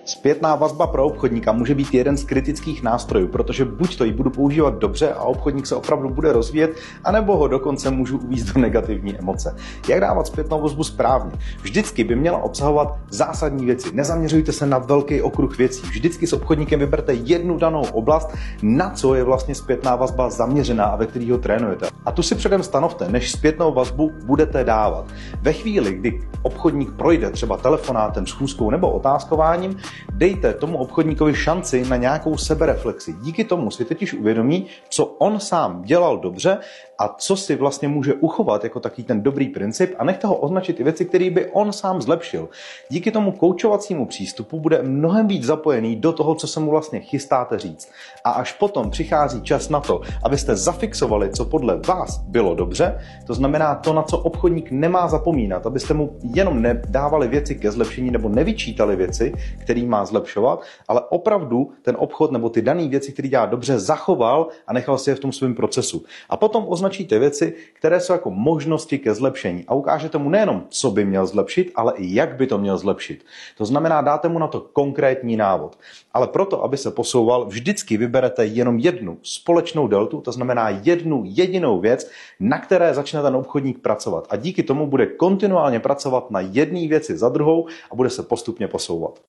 Zpětná vazba pro obchodníka může být jeden z kritických nástrojů, protože buď to ji budu používat dobře a obchodník se opravdu bude rozvíjet, anebo ho dokonce můžu uvést do negativní emoce. Jak dávat zpětnou vazbu správně? Vždycky by měla obsahovat zásadní věci. Nezaměřujte se na velký okruh věcí. Vždycky s obchodníkem vyberte jednu danou oblast, na co je vlastně zpětná vazba zaměřená a ve který ho trénujete. A tu si předem stanovte, než zpětnou vazbu budete dávat. Ve chvíli, kdy obchodník projde třeba telefonátem, schůzkou nebo otázkováním, dejte tomu obchodníkovi šanci na nějakou sebereflexi. Díky tomu si totiž uvědomí, co on sám dělal dobře a co si vlastně může uchovat jako takový ten dobrý princip a nechte ho označit ty věci, které by on sám zlepšil. Díky tomu koučovacímu přístupu bude mnohem víc zapojený do toho, co se mu vlastně chystáte říct. A až potom přichází čas na to, abyste zafixovali, co podle vás bylo dobře, to znamená to, na co obchodník nemá zapomínat, abyste mu jenom nedávali věci ke zlepšení nebo nevyčítali věci, který má zlepšovat, ale opravdu ten obchod nebo ty dané věci, které dělá dobře, zachoval a nechal si je v tom svém procesu. A potom označíte věci, které jsou jako možnosti ke zlepšení a ukážete mu nejenom, co by měl zlepšit, ale i jak by to měl zlepšit. To znamená, dáte mu na to konkrétní návod. Ale proto, aby se posouval, vždycky vyberete jenom jednu společnou deltu, to znamená jednu jedinou věc, na které začne ten obchodník pracovat. A díky tomu bude kontinuálně pracovat na jedné věci za druhou a bude se postupně posouvat.